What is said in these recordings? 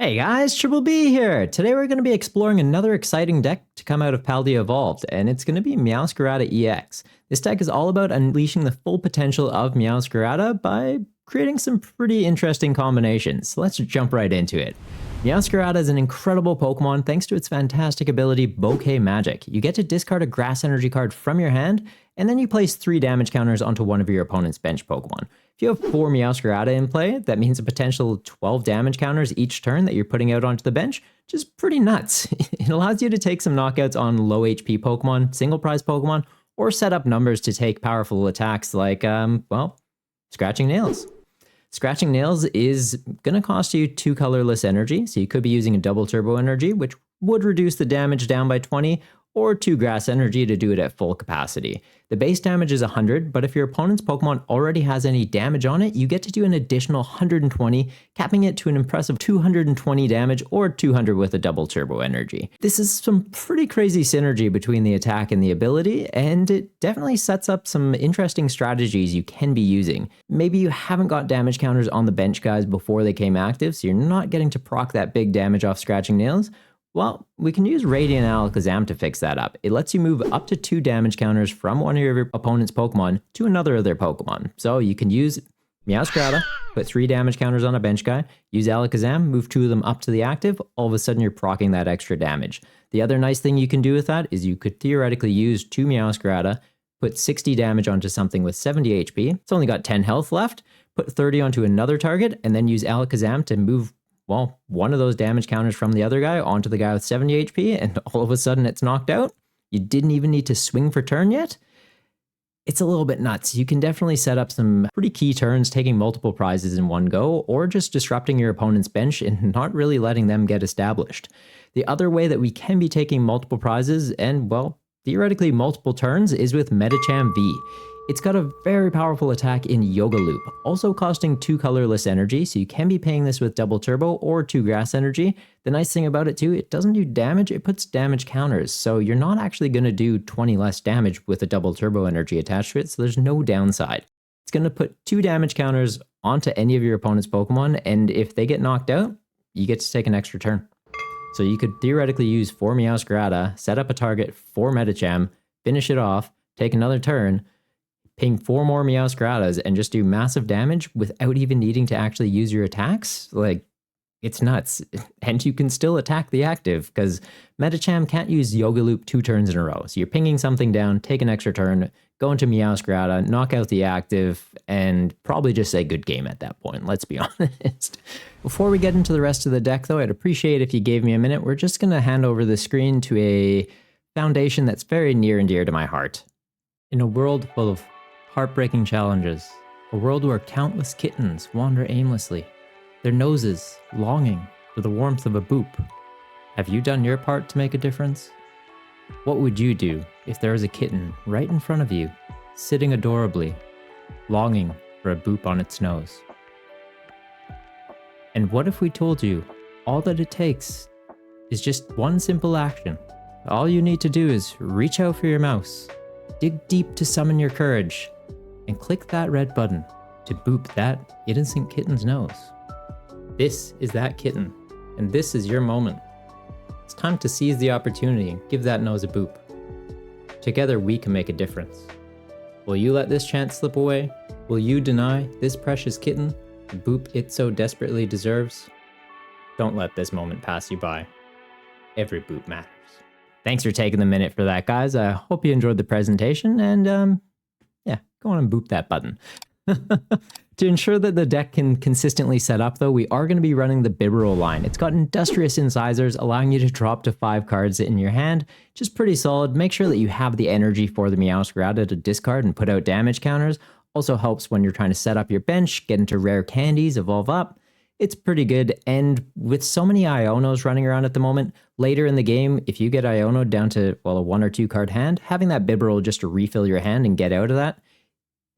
Hey guys, Triple B here! Today we're going to be exploring another exciting deck to come out of Paldea Evolved, and it's going to be Meowscarada EX. This deck is all about unleashing the full potential of Meowscarada by creating some pretty interesting combinations. Let's jump right into it. Meowscarada is an incredible Pokemon thanks to its fantastic ability Bouquet Magic. You get to discard a grass energy card from your hand, and then you place 3 damage counters onto one of your opponent's bench Pokemon. If you have 4 Meowscarada in play, that means a potential 12 damage counters each turn that you're putting out onto the bench, which is pretty nuts. It allows you to take some knockouts on low HP Pokemon, single prize Pokemon, or set up numbers to take powerful attacks like, Scratching Nails. Scratching Nails is going to cost you 2 colorless energy, so you could be using a double turbo energy, which would reduce the damage down by 20, or 2 grass energy to do it at full capacity. The base damage is 100, but if your opponent's Pokemon already has any damage on it, you get to do an additional 120, capping it to an impressive 220 damage or 200 with a double turbo energy. This is some pretty crazy synergy between the attack and the ability, and it definitely sets up some interesting strategies you can be using. Maybe you haven't got damage counters on the bench guys before they came active, so you're not getting to proc that big damage off Scratching Nails. Well, we can use Radiant Alakazam to fix that up. It lets you move up to 2 damage counters from one of your opponent's Pokemon to another of their Pokemon. So you can use Meowscarada, put 3 damage counters on a bench guy, use Alakazam, move 2 of them up to the active, all of a sudden you're proccing that extra damage. The other nice thing you can do with that is you could theoretically use 2 Meowscarada, put 60 damage onto something with 70 HP, it's only got 10 health left, put 30 onto another target, and then use Alakazam to move one of those damage counters from the other guy onto the guy with 70 HP, and all of a sudden it's knocked out. You didn't even need to swing for turn yet. It's a little bit nuts. You can definitely set up some pretty key turns, taking multiple prizes in one go, or just disrupting your opponent's bench and not really letting them get established. The other way that we can be taking multiple prizes and, well, theoretically multiple turns is with Medicham V. It's got a very powerful attack in Yoga Loop, also costing 2 colorless energy, so you can be paying this with double turbo or 2 grass energy. The nice thing about it too, it doesn't do damage, it puts damage counters, so you're not actually going to do 20 less damage with a double turbo energy attached to it, so there's no downside. It's going to put 2 damage counters onto any of your opponent's Pokemon, and if they get knocked out, you get to take an extra turn. So you could theoretically use 4 Meowscarada, set up a target for Medicham, finish it off, take another turn, ping 4 more Meowscaradas and just do massive damage without even needing to actually use your attacks. Like, it's nuts. And you can still attack the active because Medicham can't use Yoga Loop 2 turns in a row. So you're pinging something down, take an extra turn, go into Meowscarada, knock out the active, and probably just say good game at that point, let's be honest. Before we get into the rest of the deck though, I'd appreciate if you gave me a minute. We're just going to hand over the screen to a foundation that's very near and dear to my heart. In a world full of heartbreaking challenges, a world where countless kittens wander aimlessly, their noses longing for the warmth of a boop. Have you done your part to make a difference? What would you do if there was a kitten right in front of you, sitting adorably, longing for a boop on its nose? And what if we told you all that it takes is just one simple action? All you need to do is reach out for your mouse, dig deep to summon your courage, and click that red button to boop that innocent kitten's nose. This is that kitten, and this is your moment. It's time to seize the opportunity and give that nose a boop. Together we can make a difference. Will you let this chance slip away? Will you deny this precious kitten the boop it so desperately deserves? Don't let this moment pass you by. Every boop matters. Thanks for taking the minute for that, guys. I hope you enjoyed the presentation, and go on and boop that button. To ensure that the deck can consistently set up though, we are going to be running the Bibarel line. It's got industrious incisors, allowing you to drop to 5 cards in your hand, which is pretty solid. Make sure that you have the energy for the Meowscarada to discard and put out damage counters. Also helps when you're trying to set up your bench, get into rare candies, evolve up. It's pretty good, and with so many Ionos running around at the moment, later in the game, if you get Iono down to, well, a 1 or 2 card hand, having that Bibarel just to refill your hand and get out of that,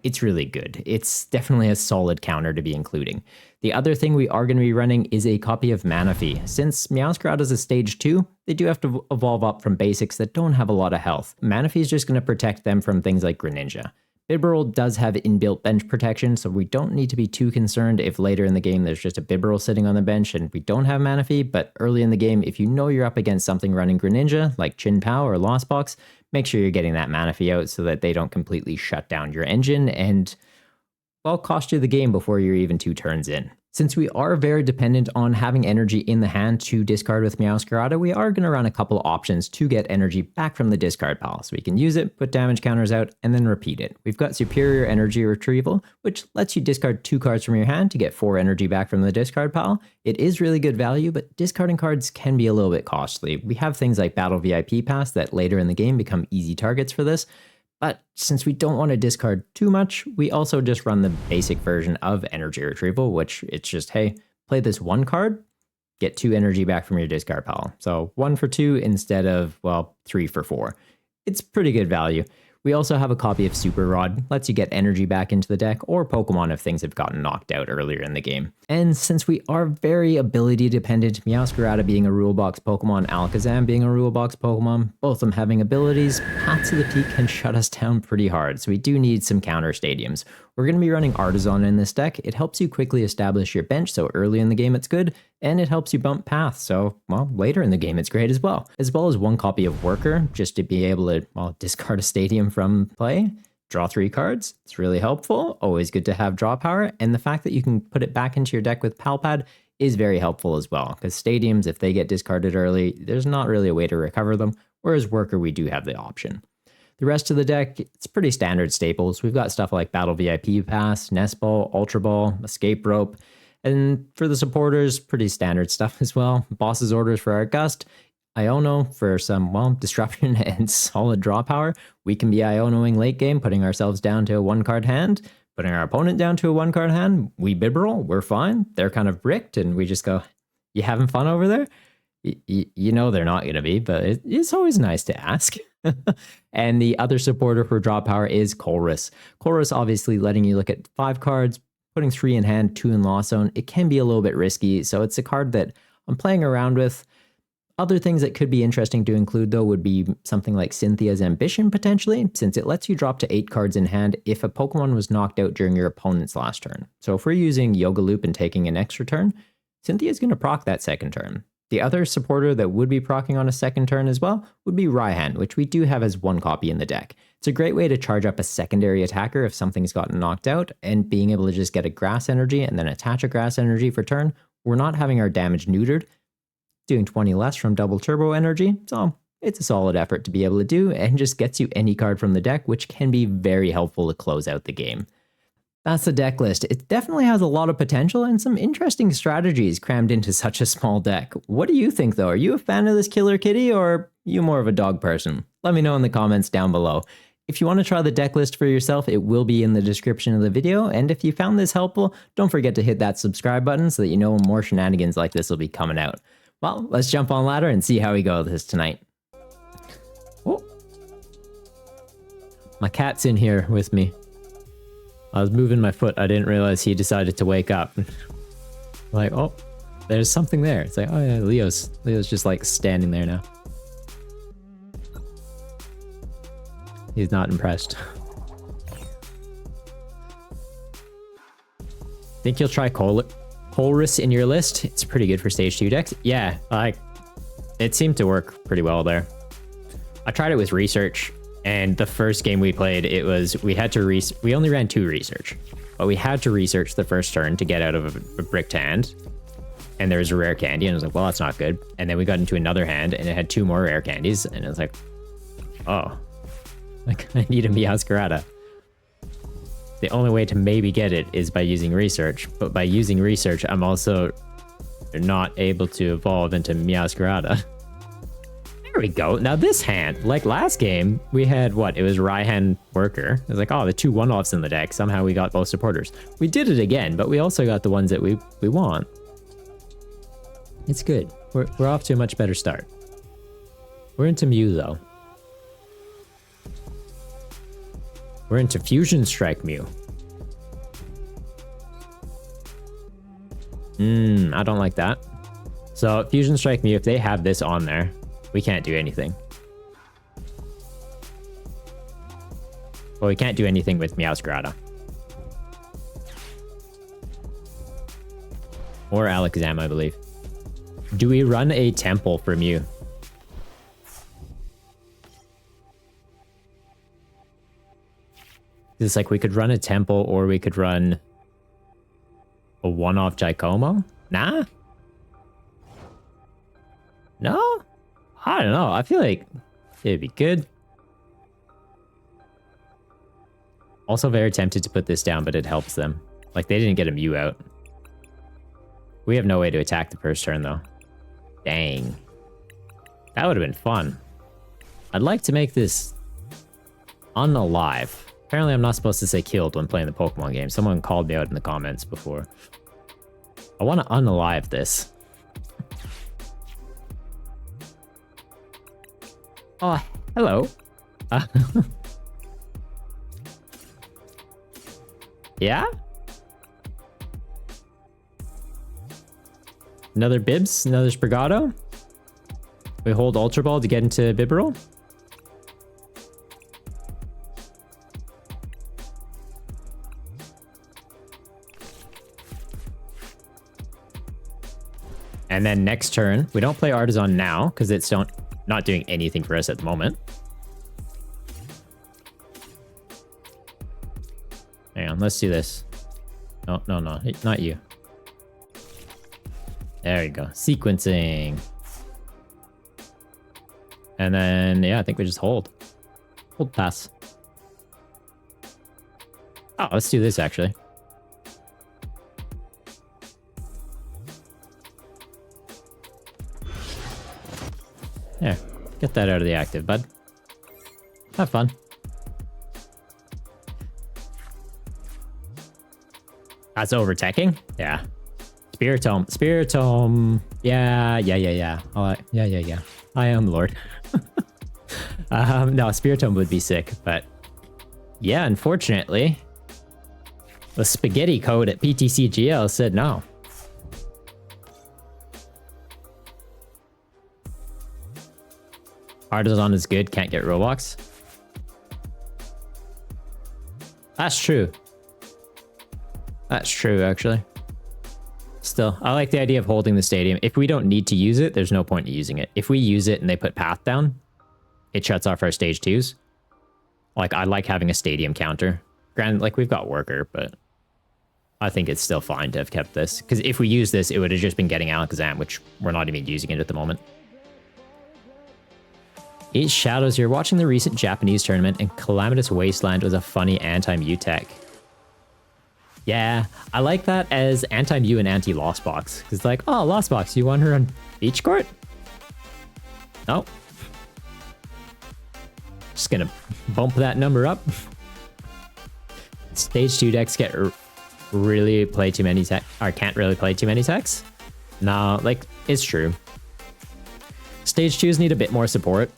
it's really good. It's definitely a solid counter to be including. The other thing we are going to be running is a copy of Manaphy. Since Meowscarada is a stage 2, they do have to evolve up from basics that don't have a lot of health. Manaphy is just going to protect them from things like Greninja. Bibarel does have inbuilt bench protection, so we don't need to be too concerned if later in the game there's just a Bibarel sitting on the bench and we don't have Manaphy, but early in the game, if you know you're up against something running Greninja, like Chien Pao or Lost Box, make sure you're getting that Manaphy out so that they don't completely shut down your engine and, well, cost you the game before you're even 2 turns in. Since we are very dependent on having energy in the hand to discard with Meowscarada, we are going to run a couple options to get energy back from the discard pile. So we can use it, put damage counters out, and then repeat it. We've got Superior Energy Retrieval, which lets you discard 2 cards from your hand to get 4 energy back from the discard pile. It is really good value, but discarding cards can be a little bit costly. We have things like Battle VIP Pass that later in the game become easy targets for this. But since we don't want to discard too much, we also just run the basic version of energy retrieval, which it's just, hey, play this 1 card, get 2 energy back from your discard pile. So 1 for 2 instead of, well, 3 for 4. It's pretty good value. We also have a copy of Super Rod, lets you get energy back into the deck or Pokemon if things have gotten knocked out earlier in the game. And since we are very ability dependent, Meowscarada being a Rule Box Pokemon, Alakazam being a Rule Box Pokemon, both of them having abilities, Path to the Peak can shut us down pretty hard, so we do need some counter stadiums. We're going to be running Artisan in this deck. It helps you quickly establish your bench, so early in the game it's good, and it helps you bump Path, so, well, later in the game it's great as well. As well as 1 copy of Worker, just to be able to, well, discard a stadium from play, draw 3 cards. It's really helpful, always good to have draw power, and the fact that you can put it back into your deck with Palpad is very helpful as well, because stadiums, if they get discarded early, there's not really a way to recover them, whereas Worker, we do have the option. The rest of the deck, it's pretty standard staples. We've got stuff like Battle VIP Pass, Nest Ball, Ultra Ball, Escape Rope, and for the supporters, pretty standard stuff as well. Boss's Orders for our Gust, Iono for some, well, disruption and solid draw power. We can be Ionoing late game, putting ourselves down to a 1-card hand, putting our opponent down to a 1-card hand. We Bibarel, we're fine. They're kind of bricked, and we just go, you having fun over there? You know they're not going to be, but it's always nice to ask. And the other supporter for draw power is Colress. Colress obviously letting you look at 5 cards, putting 3 in hand, 2 in lost zone. It can be a little bit risky, so it's a card that I'm playing around with. Other things that could be interesting to include, though, would be something like Cynthia's Ambition, potentially, since it lets you drop to 8 cards in hand if a Pokemon was knocked out during your opponent's last turn. So if we're using Yoga Loop and taking an extra turn, Cynthia's going to proc that second turn. The other supporter that would be proccing on a second turn as well would be Raihan, which we do have as 1 copy in the deck. It's a great way to charge up a secondary attacker if something's gotten knocked out, and being able to just get a grass energy and then attach a grass energy for turn, we're not having our damage neutered, doing 20 less from double turbo energy, so it's a solid effort to be able to do, and just gets you any card from the deck, which can be very helpful to close out the game. That's the deck list. It definitely has a lot of potential and some interesting strategies crammed into such a small deck. What do you think, though? Are you a fan of this Killer Kitty, or are you more of a dog person? Let me know in the comments down below. If you want to try the deck list for yourself, it will be in the description of the video, and if you found this helpful, don't forget to hit that subscribe button so that you know when more shenanigans like this will be coming out. Well, let's jump on ladder and see how we go with this tonight. Oh. My cat's in here with me. I was moving my foot. I didn't realize he decided to wake up. Like, oh, there's something there. It's like, oh yeah, Leo's just like standing there now. He's not impressed. Think you'll try Colress in your list? It's pretty good for stage 2 decks. Yeah, like, it seemed to work pretty well there. I tried it with research. And the first game we played, it was, we only ran 2 research, but we had to research the first turn to get out of a bricked hand. And there was a rare candy, and I was like, well, that's not good. And then we got into another hand, and it had 2 more rare candies, and it was like, oh, like, I need a Meowscarada. The only way to maybe get it is by using research, but by using research, I'm also not able to evolve into Meowscarada. There we go. Now this hand, like last game, we had what? It was Raihan Worker. It was like, oh, the 2 1-offs in the deck. Somehow we got both supporters. We did it again, but we also got the ones that we want. It's good. We're off to a much better start. We're into Mew, though. We're into Fusion Strike Mew. I don't like that. So Fusion Strike Mew, if they have this on there, we can't do anything. Well, we can't do anything with Meowscarada. Or Alakazam, I believe. Do we run a temple for Mew? It's like we could run a temple or we could run a one-off Giacomo? Nah? No? I don't know. I feel like it'd be good. Also very tempted to put this down, but it helps them. Like, they didn't get a Mew out. We have no way to attack the first turn, though. Dang. That would have been fun. I'd like to make this unalive. Apparently, I'm not supposed to say killed when playing the Pokemon game. Someone called me out in the comments before. I want to unalive this. Oh, hello. Yeah? Another Bibs, another Sprigato. We hold Ultra Ball to get into Bibarel. And then next turn, we don't play Artisan now because it's not doing anything for us at the moment. Hang on, let's do this. No, no, no, not you. There you go. Sequencing. And then, yeah, I think we just hold. Hold pass. Oh, let's do this, actually. There. Get that out of the active, bud. Have fun. That's overtaking? Yeah. Spiritomb. Spiritomb. Yeah. Yeah. I am Lord. No, Spiritomb would be sick, but yeah, unfortunately, the spaghetti code at PTCGL said no. Artisan is good, can't get Roblox. That's true. That's true, actually. Still, I like the idea of holding the stadium. If we don't need to use it, there's no point in using it. If we use it and they put path down, it shuts off our stage 2s. Like, I like having a stadium counter. Granted, like, we've got worker, but I think it's still fine to have kept this. Because if we use this, it would have just been getting Alakazam, which we're not even using it at the moment. Eight Shadows, you're watching the recent Japanese tournament, and Calamitous Wasteland was a funny anti-Mew tech. Yeah, I like that as anti-Mew and anti-Lost Box. Because it's like, oh, Lost Box, you want her on Beach Court? No. Just gonna bump that number up. Stage 2 decks get really play too many tech, or can't really play too many techs. No, like, it's true. Stage 2s need a bit more support.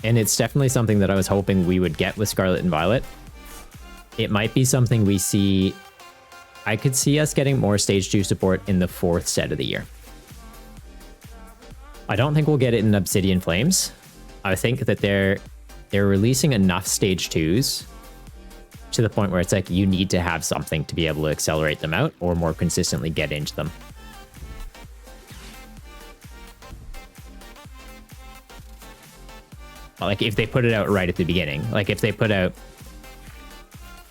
And it's definitely something that I was hoping we would get with Scarlet and Violet. It might be something we see. I could see us getting more Stage 2 support in the 4th set of the year. I don't think we'll get it in Obsidian Flames. I think that they're releasing enough Stage 2s to the point where it's like you need to have something to be able to accelerate them out or more consistently get into them. Like, if they put it out right at the beginning, like if they put out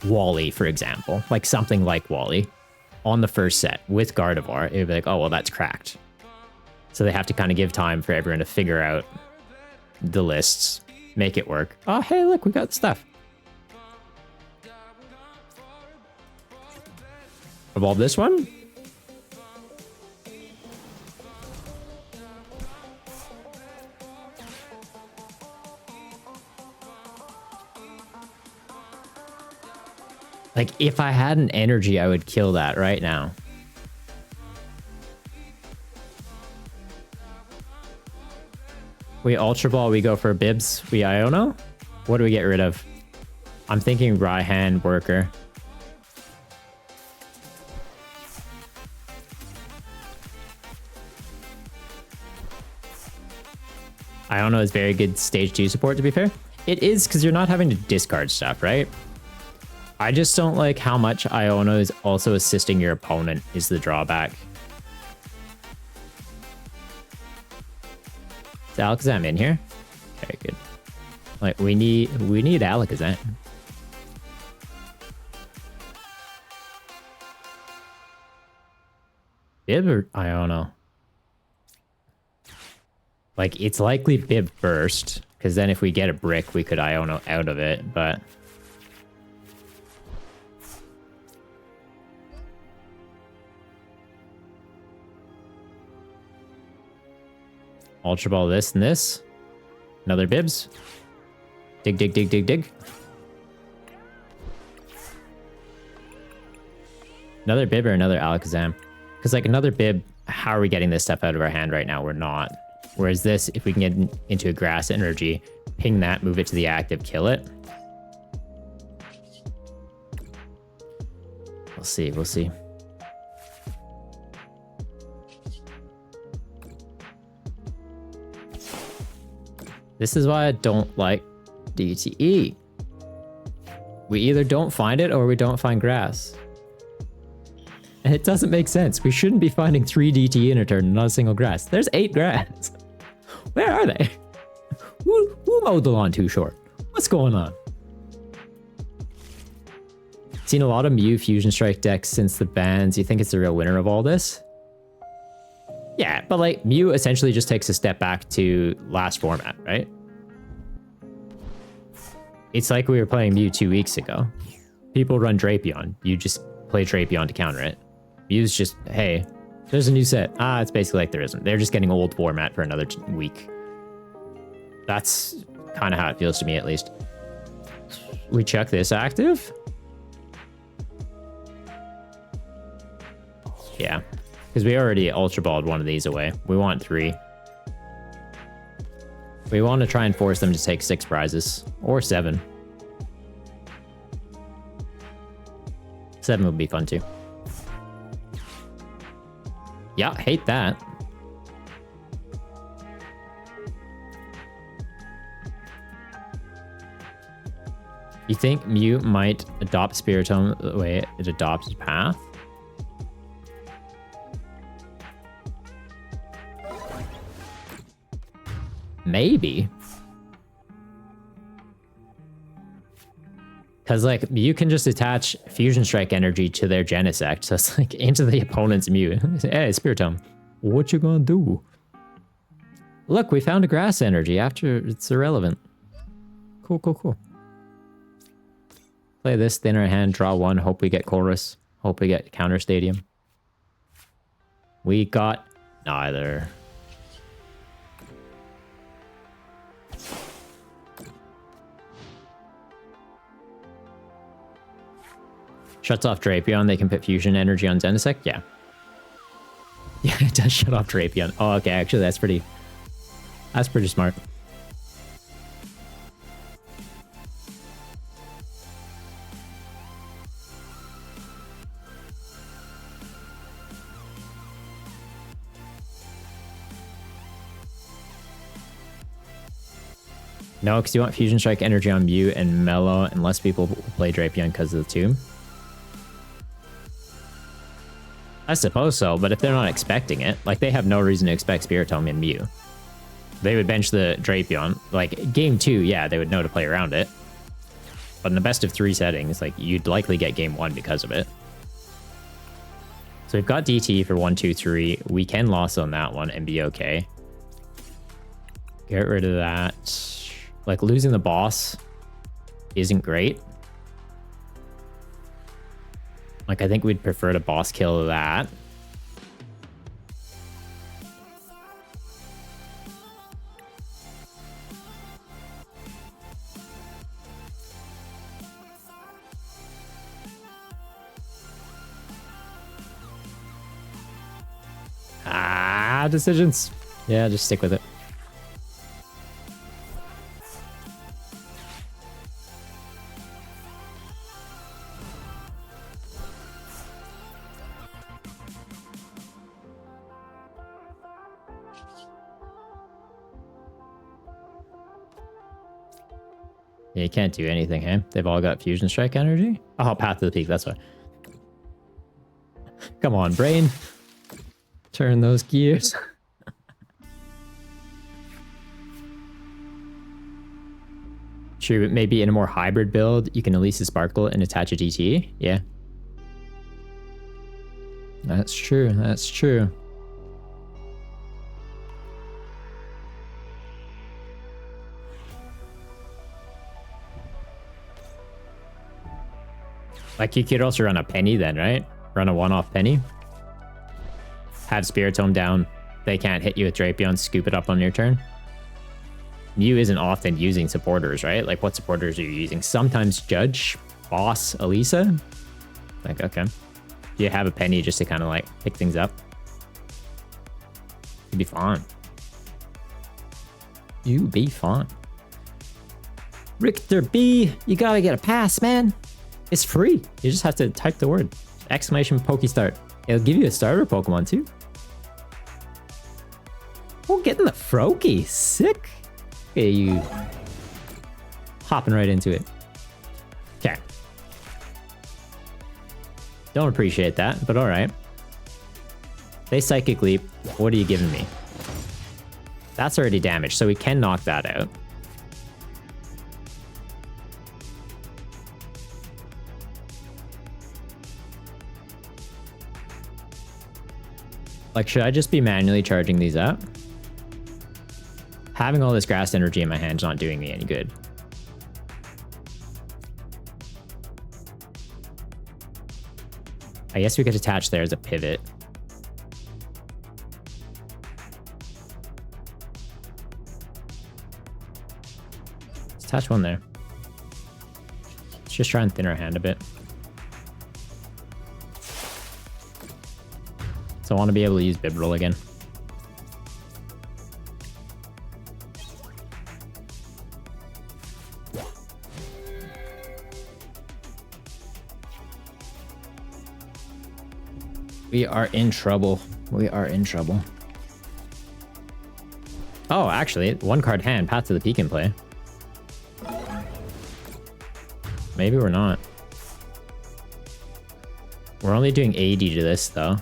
Wally, for example, like something like Wally on the first set with Gardevoir, it would be like, oh, well, that's cracked. So they have to kind of give time for everyone to figure out the lists, make it work. Oh, hey, look, we got stuff. Evolve this one. Like, if I had an energy, I would kill that right now. We Ultra Ball, we go for Bibs, we Iono? What do we get rid of? I'm thinking Raihan, Worker. Iono is very good Stage 2 support, to be fair. It is, because you're not having to discard stuff, right? I just don't like how much Iono is also assisting your opponent is the drawback. Is Alakazam in here? Okay, good. Like we need Alakazam. Bib or Iono? Like it's likely Bib first, because then if we get a brick, we could Iono out of it, but Ultra Ball this and this. Another Bibs. Dig, dig, dig, dig, dig. Another Bib or another Alakazam. Because like another Bib, how are we getting this stuff out of our hand right now? We're not. Whereas this, if we can get into a grass energy, ping that, move it to the active, kill it. We'll see, we'll see. This is why I don't like DTE. We either don't find it or we don't find grass. And it doesn't make sense. We shouldn't be finding 3 DTE in a turn, not a single grass. There's 8 grass. Where are they? Who mowed the lawn too short? What's going on? Seen a lot of Mew Fusion Strike decks since the bans. You think it's the real winner of all this? Yeah, but like Mew essentially just takes a step back to last format, right? It's like we were playing Mew 2 weeks ago. People run Drapion. You just play Drapion to counter it. Mew's just, hey, there's a new set. Ah, it's basically like there isn't. They're just getting old format for another week. That's kind of how it feels to me, at least. We check this active? Yeah. Because we already Ultra Balled one of these away. We want 3. We want to try and force them to take 6 prizes. Or 7. 7 would be fun too. Yeah, hate that. You think Mew might adopt Spiritomb the way it adopted Path? Maybe. Because, like, Mew can just attach Fusion Strike energy to their Genesect, so it's like into the opponent's Mew. Hey, Spiritomb, what you gonna do? Look, we found a grass energy after it's irrelevant. Cool, cool, cool. Play this, thin our hand, draw 1, hope we get Chorus, hope we get Counter Stadium. We got neither. Shuts off Drapion, they can put Fusion Energy on Genesect? Yeah. Yeah, it does shut off Drapion. Oh, okay, actually that's pretty smart. No, because you want Fusion Strike energy on Mew and Mellow, and less people play Drapion because of the tomb. I suppose so, but if they're not expecting it, like they have no reason to expect Spiritomb and Mew. They would bench the Drapion. Like game 2, yeah, they would know to play around it. But in the best of 3 settings, like you'd likely get game 1 because of it. So we've got DT for 1, 2, 3. We can loss on that one and be okay. Get rid of that. Like losing the boss isn't great. Like, I think we'd prefer to boss kill that. Ah, decisions. Yeah, just stick with it. Yeah, you can't do anything, hey? They've all got Fusion Strike energy? Oh, Path to the Peak, that's why. Come on, brain. Turn those gears. True, maybe in a more hybrid build, you can release a Sparkle and attach a DT. Yeah. That's true, that's true. Like, you could also run a Penny then, right? Run a one-off Penny. Have Spiritomb down. They can't hit you with Drapion, scoop it up on your turn. Mew isn't often using supporters, right? Like, what supporters are you using? Sometimes Judge, Boss, Elisa. Like, okay. You have a Penny just to kind of, like, pick things up. You'd be fine. You be fine. Richter B, you gotta get a pass, man. It's free. You just have to type the word. Exclamation Pokestart. It'll give you a starter Pokemon too. Oh, getting the Froakie. Sick. Okay, you hopping right into it. Okay. Don't appreciate that, but alright. They Psychic Leap. What are you giving me? That's already damaged, so we can knock that out. Like, should I just be manually charging these up? Having all this grass energy in my hand's not doing me any good. I guess we could attach there as a pivot. Let's attach one there. Let's just try and thin our hand a bit. So I want to be able to use Bibarel again. We are in trouble. We are in trouble. Oh, actually, one card hand, Path to the Peak in play. Maybe we're not. We're only doing 80 to this, though.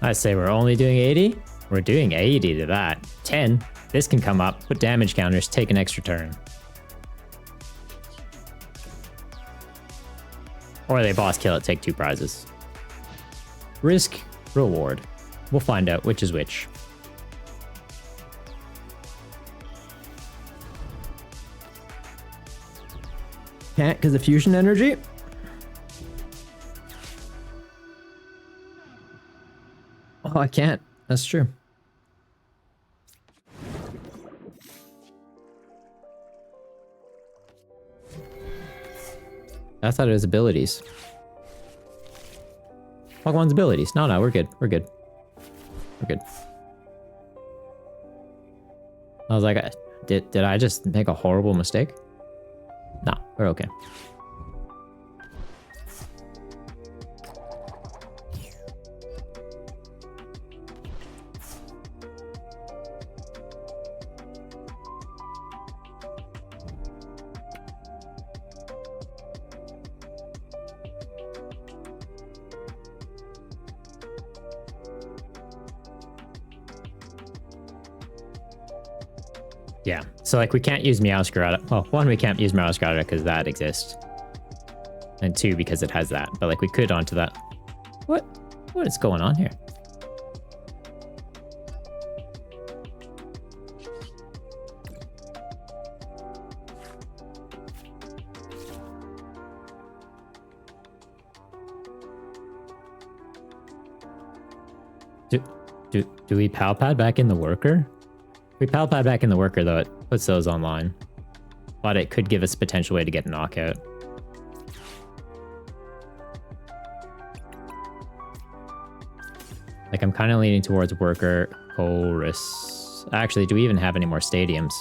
I say we're only doing 80. We're doing 80 to that. 10. This can come up, put damage counters, take an extra turn. Or they boss kill it, take 2 prizes. Risk, reward. We'll find out which is which. Can't because of fusion energy. Oh, I can't. That's true. I thought it was abilities. Pokemon's abilities. No, we're good. We're good. We're good. I was like, did I just make a horrible mistake? No, we're okay. Yeah, so like we can't use Meowscarada. Well, one, we can't use Meowscarada because that exists. And 2, because it has that. But like we could onto that. What is going on here? Do we Palpad back in the worker? We Palpad back in the worker, though, it puts those online. But it could give us a potential way to get a knockout. Like, I'm kind of leaning towards Worker, Chorus. Actually, do we even have any more stadiums?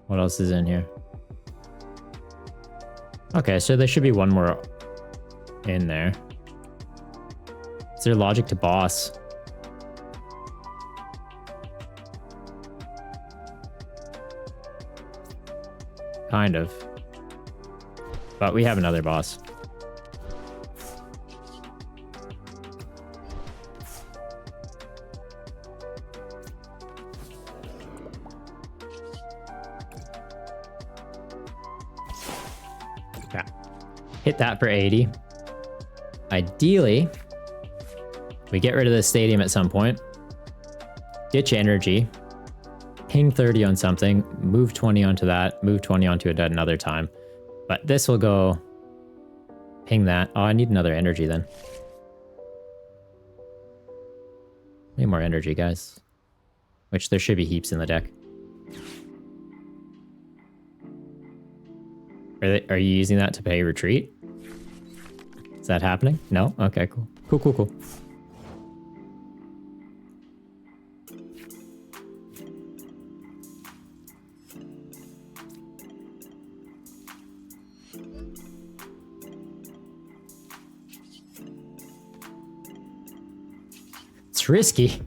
What else is in here? Okay, so there should be one more in there. Is there logic to boss? Kind of. But we have another boss. Yeah. Hit that for 80. Ideally, we get rid of this stadium at some point. Ditch energy. Ping 30 on something. Move 20 onto that. Move 20 onto it at another time. But this will go... Ping that. Oh, I need another energy then. Need more energy, guys. Which there should be heaps in the deck. Are you using that to pay retreat? Is that happening? No? Okay, cool. Cool, cool, cool. It's risky.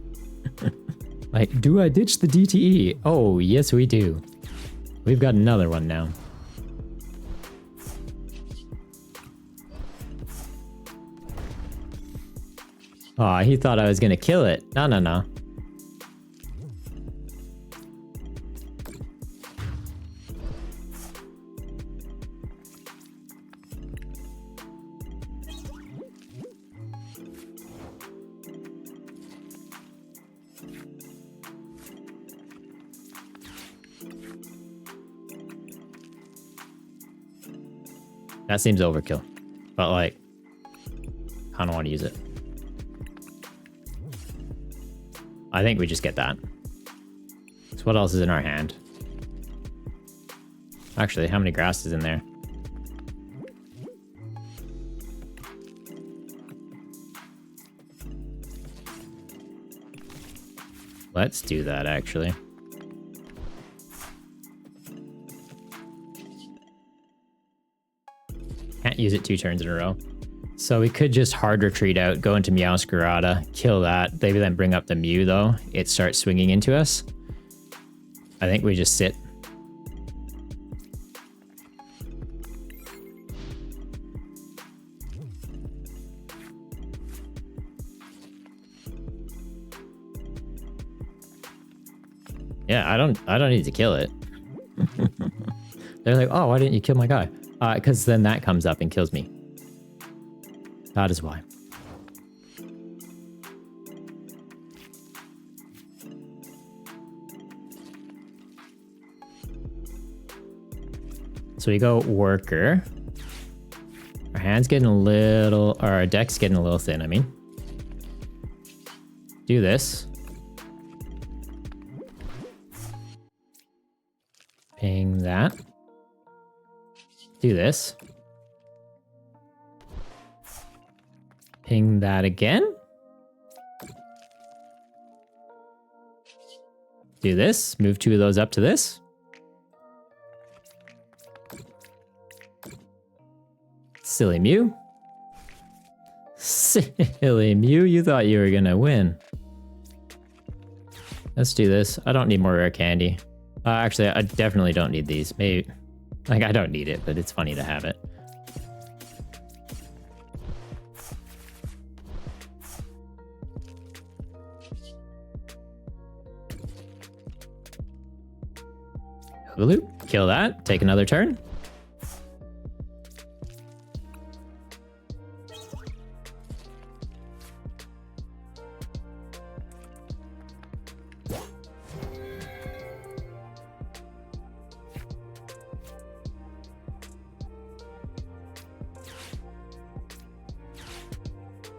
Like, do I ditch the DTE? Oh, yes we do. We've got another one now. Aw, he thought I was gonna kill it. No, no, no. That seems overkill. But like, I don't want to use it. I think we just get that. So what else is in our hand? Actually, how many grass is in there? Let's do that, actually. Can't use it 2 turns in a row. So we could just hard retreat out, go into Meowscarada, kill that. Maybe then bring up the Mew, though. It starts swinging into us. I think we just sit. Yeah, I don't need to kill it. They're like, oh, why didn't you kill my guy? Because then that comes up and kills me. That is why. So we go Worker. Our hand's getting a little, or our deck's getting a little thin, I mean. Do this. Ping that. Do this. Ping that again. Do this. Move 2 of those up to this. Silly Mew. Silly Mew, you thought you were gonna win. Let's do this. I don't need more rare candy. Actually, I definitely don't need these. Maybe, like, I don't need it, but it's funny to have it. Hulu, kill that. Take another turn.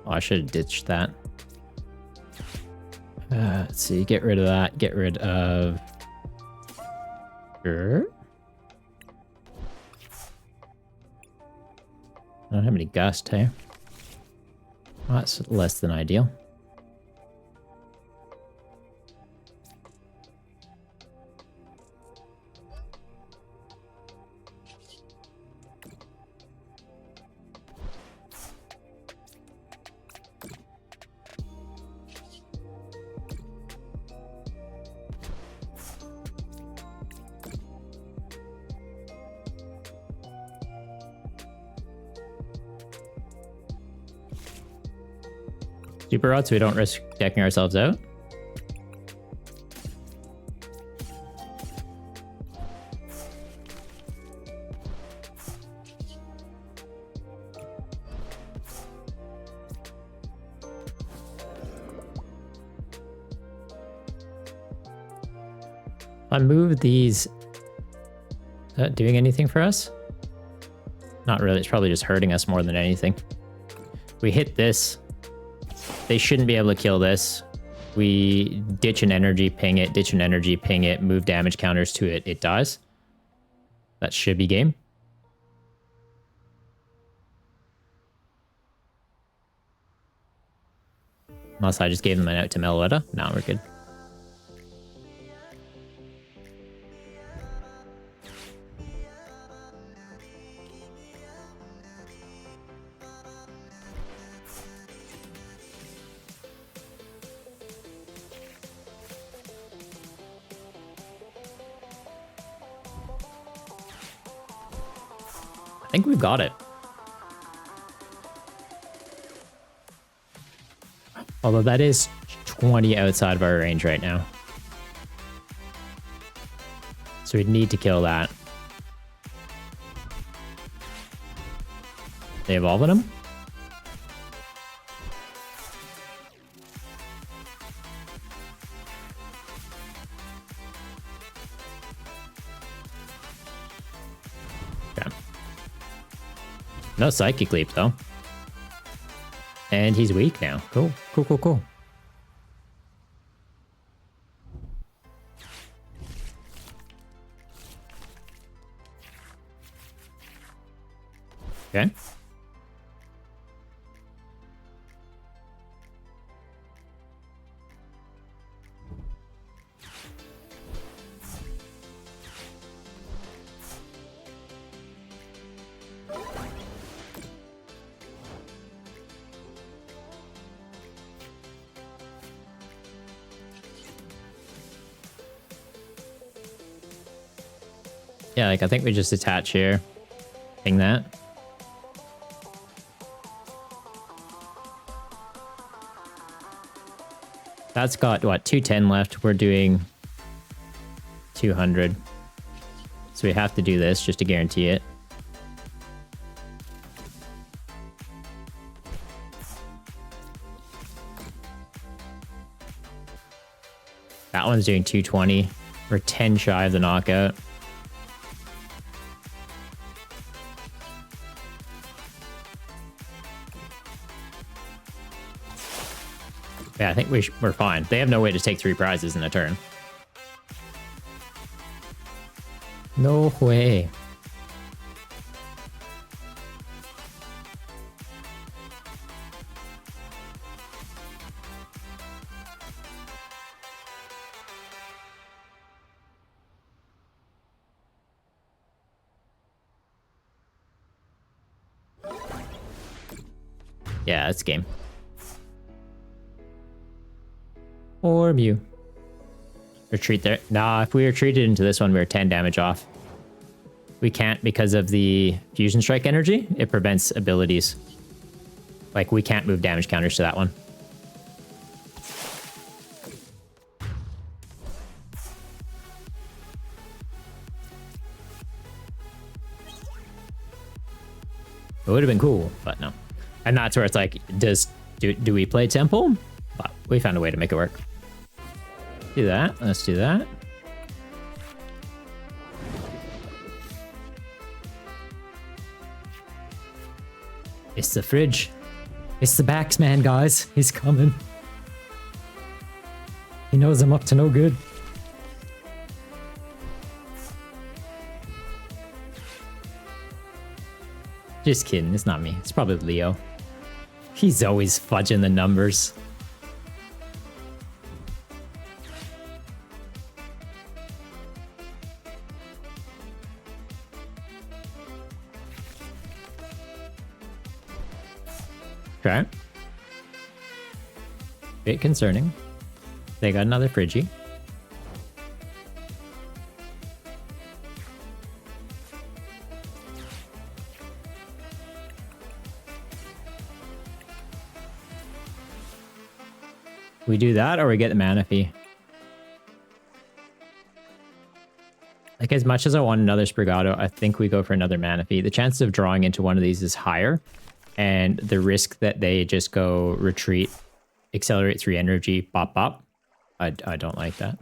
Oh, I should have ditched that. Let's see, get rid of that. Get rid of... Sure. I don't have any gust, hey? Well, that's less than ideal. Super rod so we don't risk decking ourselves out. I move these. Is that doing anything for us? Not really. It's probably just hurting us more than anything. We hit this. They shouldn't be able to kill this. We ditch an energy, ping it, ditch an energy, ping it, move damage counters to it, it dies. That should be game. Unless I just gave them an out to Meloetta. No, we're good. I think we've got it. Although that is 20 outside of our range right now. So we'd need to kill that. They evolving him? No Psychic Leap, though. And he's weak now. Cool, cool, cool, cool. Okay. Yeah, like I think we just attach here. Ping that. That's got, what, 210 left. We're doing 200. So we have to do this just to guarantee it. That one's doing 220. We're 10 shy of the knockout. Yeah, I think we're fine. They have no way to take 3 prizes in a turn. No way. Yeah, it's game. Or Mew. Retreat there. Nah, if we retreated into this one, we're 10 damage off. We can't because of the Fusion Strike energy. It prevents abilities. Like, we can't move damage counters to that one. It would have been cool, but no. And that's where it's like, do we play Temple? But we found a way to make it work. Do that. Let's do that. It's the fridge. It's the Baxman, guys. He's coming. He knows I'm up to no good. Just kidding. It's not me. It's probably Leo. He's always fudging the numbers. Okay. Bit concerning. They got another Friggy. We do that or we get the Manaphy. Like, as much as I want another Sprigato, I think we go for another Manaphy. The chance of drawing into one of these is higher. And the risk that they just go retreat, accelerate 3 energy, bop bop. I don't like that.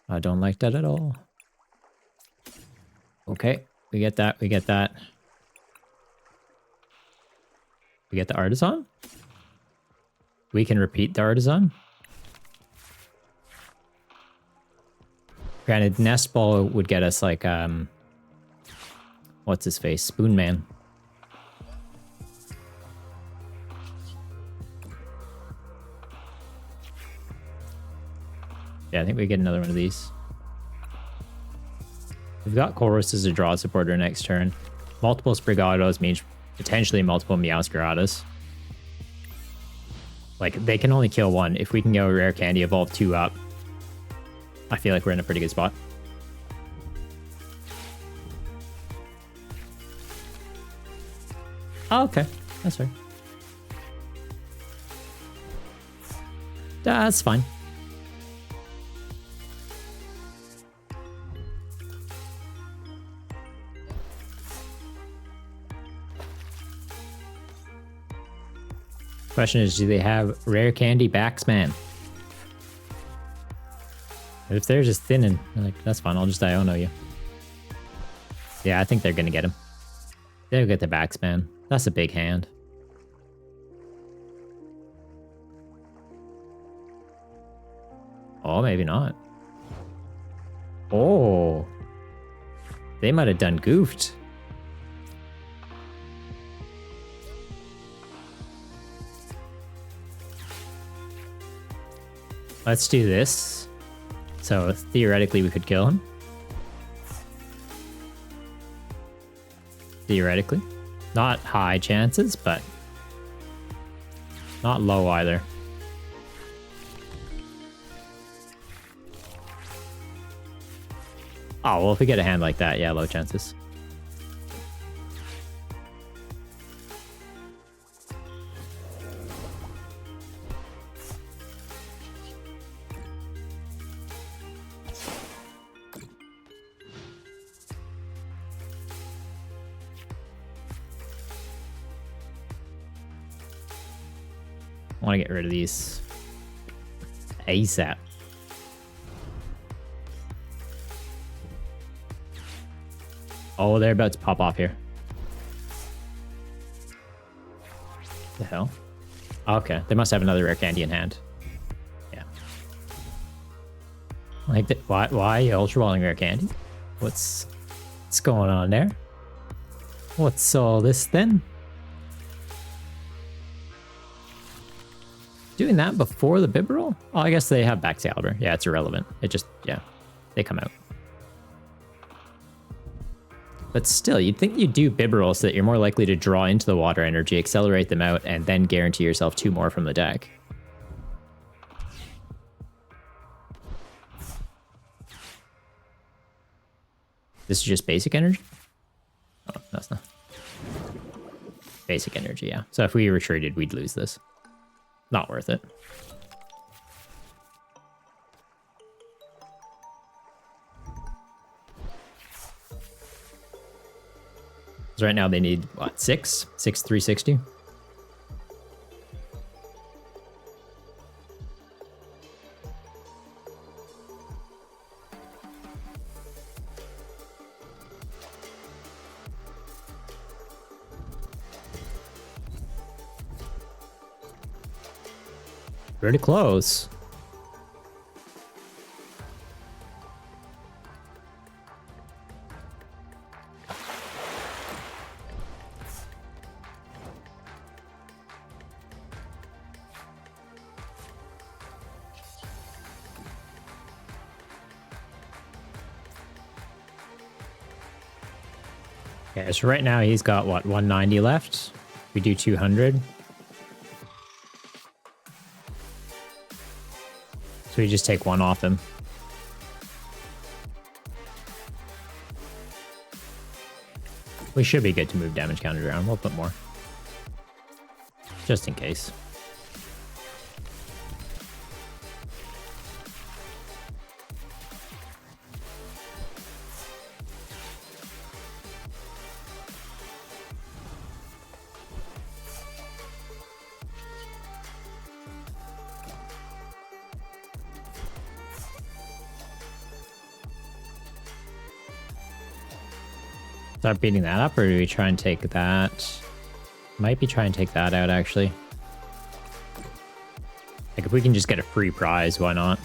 I don't like that at all. Okay, we get that, we get that. We get the Artisan? We can repeat the Artisan. Granted, Nest Ball would get us like, what's his face? Spoon Man. Yeah, I think we get another one of these. We've got Chorus as a draw supporter next turn. Multiple Sprigatos means potentially multiple Meowscaradas. Like, they can only kill one. If we can go Rare Candy, evolve 2 up, I feel like we're in a pretty good spot. Oh, okay. That's fair. That's fine. Question is, do they have Rare Candy Baxman? If they're just thinning, like, that's fine, I'll just Iono you. Yeah, I think they're gonna get him. They'll get the Baxman. That's a big hand. Oh, maybe not. Oh. They might have done goofed. Let's do this. So theoretically we could kill him. Theoretically. Not high chances, but not low either. Oh, well, if we get a hand like that, yeah, low chances. I want to get rid of these ASAP. Oh, they're about to pop off here. The hell? Okay, they must have another rare candy in hand. Yeah. Like that. Why ultra balling rare candy? What's going on there? What's all this then? Doing that before the Bibarel? Oh, I guess they have Baxcalibur. Yeah, it's irrelevant. It just, yeah, they come out. But still, you'd think you'd do Bibarel so that you're more likely to draw into the water energy, accelerate them out, and then guarantee yourself 2 more from the deck. This is just basic energy? Oh, that's not. Basic energy, yeah. So if we retreated, we'd lose this. Not worth it. So right now they need, what, 6? 6 360? Pretty close. Okay, so right now he's got, what, 190 left? We do 200. So we just take one off him. We should be good to move damage counter around. We'll put more. Just in case. Start beating that up, or do we try and take that? Might be try and take that out, actually. Like, if we can just get a free prize, why not?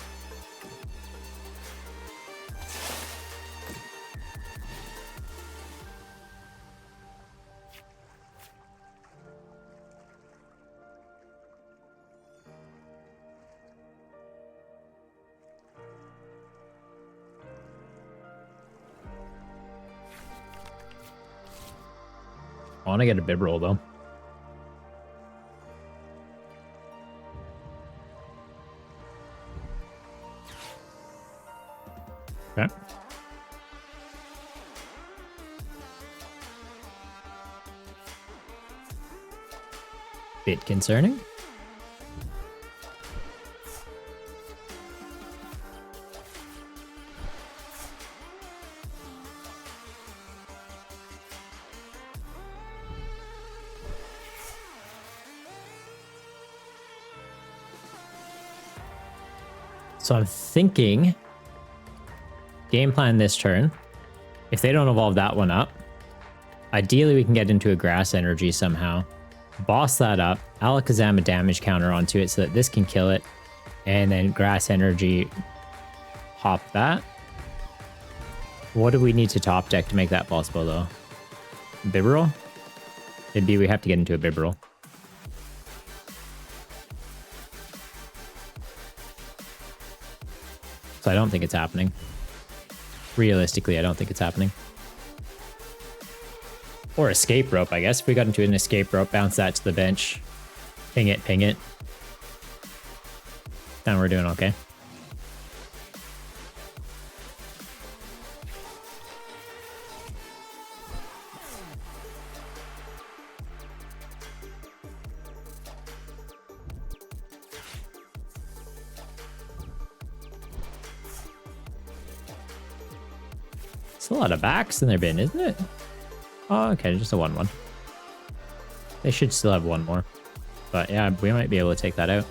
I want to get a bib roll, though. Okay. Bit concerning. So I'm thinking game plan this turn. If they don't evolve that one up, ideally we can get into a grass energy somehow. Boss that up, Alakazam a damage counter onto it so that this can kill it, and then grass energy hop that. What do we need to top deck to make that possible though? Bibarel? It'd be we have to get into a Bibarel. So I don't think it's happening. Realistically, I don't think it's happening. Or escape rope, I guess. If we got into an escape rope, bounce that to the bench. Ping it, ping it. Then we're doing okay. It's a lot of backs in their bin, isn't it? Oh, okay, just a 1-1. They should still have one more. But yeah, we might be able to take that out.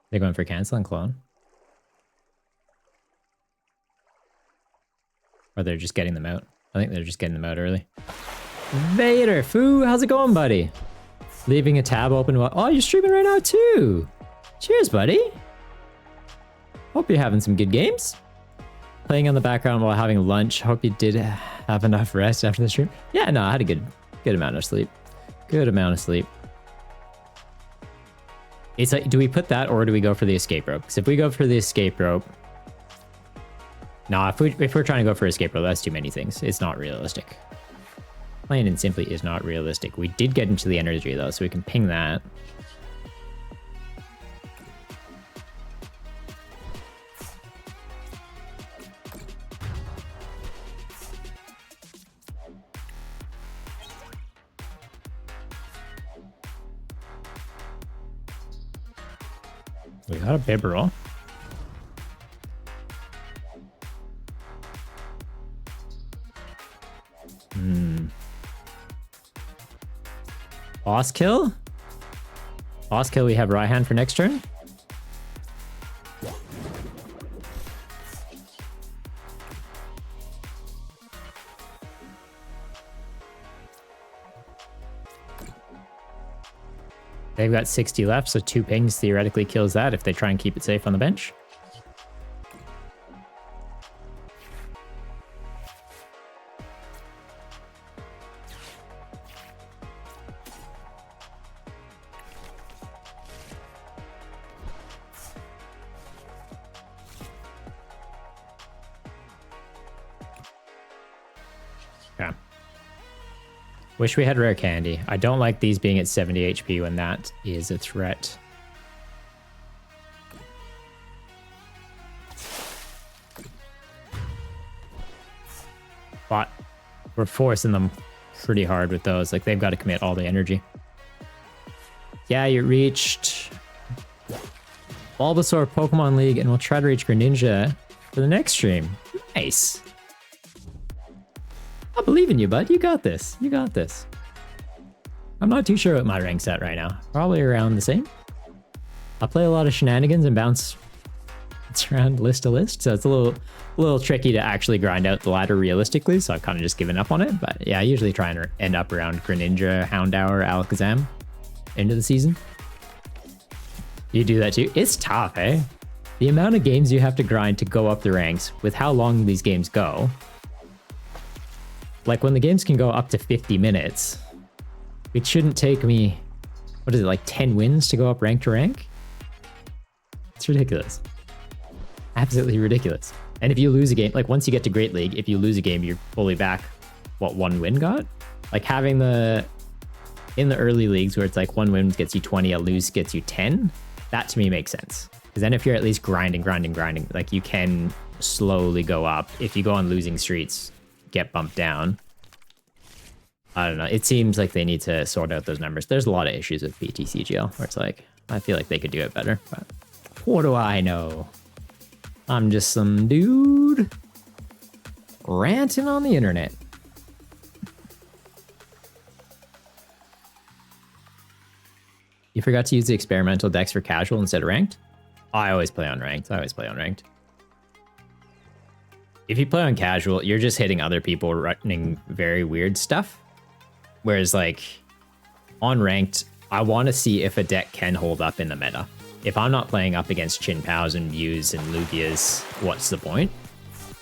They're going for cancel and clone. Or they're just getting them out. I think they're just getting them out early. Vader, Foo, how's it going, buddy? Leaving a tab open while... Oh, you're streaming right now, too! Cheers, buddy! Hope you're having some good games. Playing on the background while having lunch. Hope you did have enough rest after the stream. Yeah, no, I had a good amount of sleep. Good amount of sleep. It's like, do we put that or do we go for the escape rope? Because if we go for the escape rope... Nah, if we're trying to go for escape rope, that's too many things. It's not realistic. Plain and simply is not realistic. We did get into the energy though, so we can ping that. We got a Bibarel. Boss kill? Boss kill, we have Raihan for next turn. They've got 60 left, so 2 pings theoretically kills that if they try and keep it safe on the bench. Wish we had rare candy. I don't like these being at 70 HP when that is a threat. But we're forcing them pretty hard with those. Like, they've got to commit all the energy. Yeah, you reached Bulbasaur Pokemon League, and we'll try to reach Greninja for the next stream. Nice. I believe in you, bud. You got this. You got this. I'm not too sure what my rank's at right now. Probably around the same. I play a lot of shenanigans and bounce around list to list, so it's a little tricky to actually grind out the ladder realistically, so I've kind of just given up on it. But yeah, I usually try and end up around Greninja, Houndour, Alakazam into the season. You do that too? It's tough, eh? The amount of games you have to grind to go up the ranks with how long these games go. Like, when the games can go up to 50 minutes, it shouldn't take me, what is it, like 10 wins to go up rank to rank? It's ridiculous. Absolutely ridiculous. And if you lose a game, like once you get to Great League, if you lose a game, you're fully back what one win got? Like having in the early leagues where it's like one win gets you 20, a lose gets you 10, that to me makes sense. Because then if you're at least grinding, like you can slowly go up. If you go on losing streaks, get bumped down. I don't know. It seems like they need to sort out those numbers. There's a lot of issues with PTCGL where it's like, I feel like they could do it better, but what do I know? I'm just some dude ranting on the internet. You forgot to use the experimental decks for casual instead of ranked? I always play on ranked. If you play on casual, you're just hitting other people running very weird stuff. Whereas like on ranked, I want to see if a deck can hold up in the meta. If I'm not playing up against Chien Paos and Mews and Lugias, what's the point?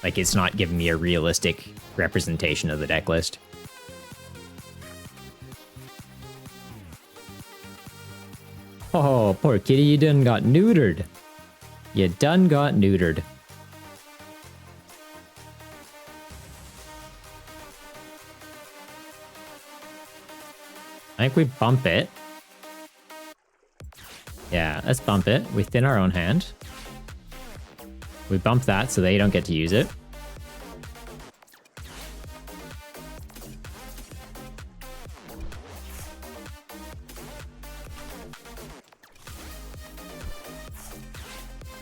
Like, it's not giving me a realistic representation of the deck list. Oh, poor kitty, you done got neutered. You done got neutered. I think we bump it. Yeah, let's bump it. We thin our own hand. We bump that so they don't get to use it.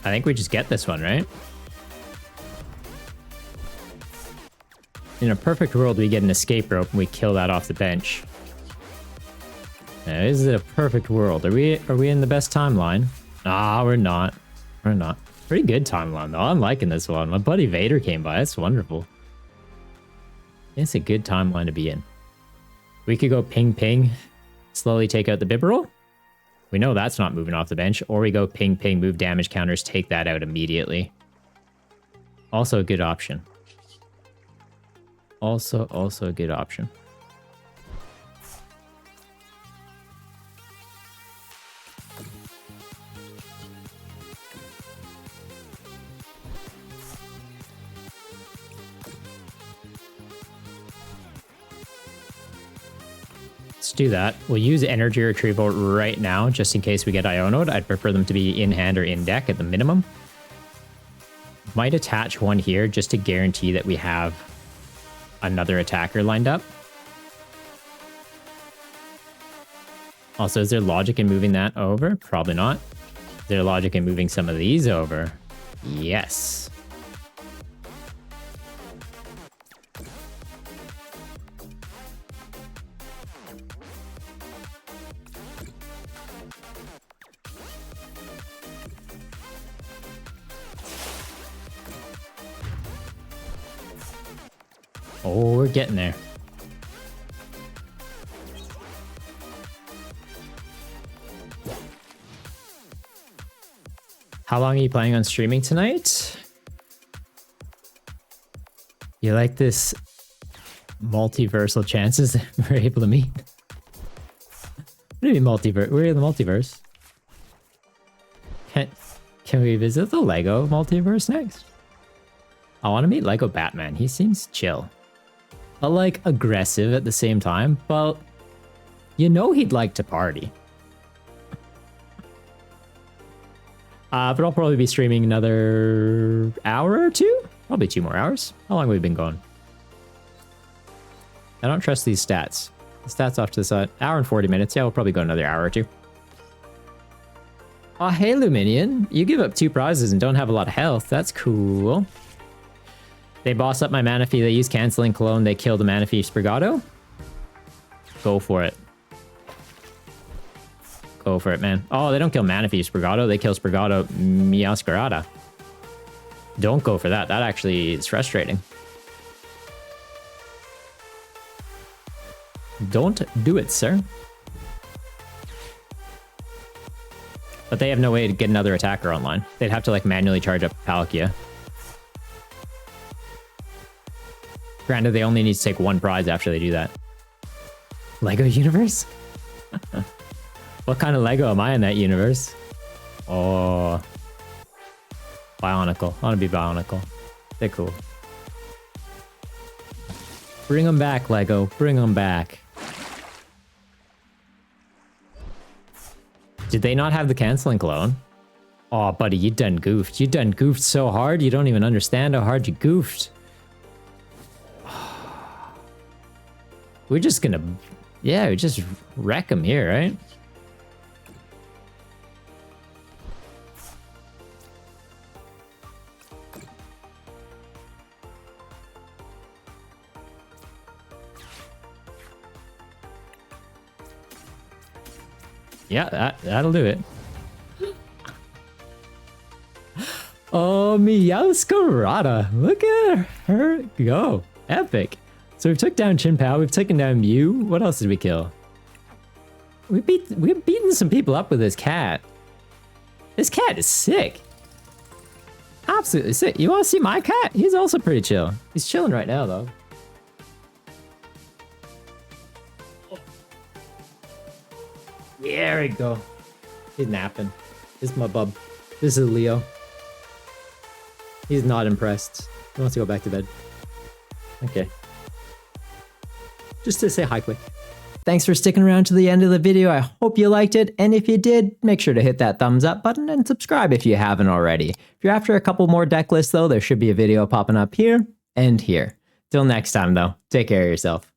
I think we just get this one, right? In a perfect world, we get an escape rope and we kill that off the bench. Now, is it a perfect world? Are we in the best timeline? Ah, we're not. We're not. Pretty good timeline though. I'm liking this one. My buddy Vader came by. That's wonderful. It's a good timeline to be in. We could go ping ping, slowly take out the Bibarel. We know that's not moving off the bench. Or we go ping ping, move damage counters, take that out immediately. Also a good option. Also a good option. Let's do that. We'll use energy retrieval right now, just in case we get Iono'd. I'd prefer them to be in hand or in deck at the minimum. Might attach one here just to guarantee that we have another attacker lined up. Also, is there logic in moving that over? Probably not. Is there logic in moving some of these over? Yes. Oh, we're getting there. How long are you planning on streaming tonight? You like this multiversal chances that we're able to meet? What do you mean multiverse? We're in the multiverse. Can we visit the Lego multiverse next? I want to meet Lego Batman. He seems chill. but like aggressive at the same time. But you know he'd like to party. But I'll probably be streaming another hour or two. Probably 2 more hours. How long have we been going? I don't trust these stats. The stats off to the side. Hour and 40 minutes. Yeah, we'll probably go another hour or 2. Oh, hey, Luminion. You give up 2 prizes and don't have a lot of health. That's cool. They boss up my Manaphy. They use Canceling Clone. They kill the Manaphy Sprigato. Go for it. Go for it, man. Oh, they don't kill Manaphy Sprigato. They kill Sprigato Meowscarada. Don't go for that. That actually is frustrating. Don't do it, sir. But they have no way to get another attacker online. They'd have to like manually charge up Palkia. Granted, they only need to take 1 prize after they do that. Lego universe? What kind of Lego am I in that universe? Oh. Bionicle. I want to be Bionicle. They're cool. Bring them back, Lego. Bring them back. Did they not have the Canceling Clone? Oh, buddy, you done goofed. You done goofed so hard, you don't even understand how hard you goofed. We're just gonna... Yeah, we just wreck them here, right? Yeah, that'll do it. Oh, Meowscarada. Look at her go. Epic. So we've took down Chien Pao. We've taken down Mew. What else did we kill? We've beaten some people up with this cat. This cat is sick. Absolutely sick. You want to see my cat? He's also pretty chill. He's chilling right now, though. There we go. He's napping. This is my bub. This is Leo. He's not impressed. He wants to go back to bed. Okay. Just to say hi quick. Thanks for sticking around to the end of the video. I hope you liked it. And if you did, make sure to hit that thumbs up button and subscribe if you haven't already. If you're after a couple more deck lists though, there should be a video popping up here and here. Till next time though, take care of yourself.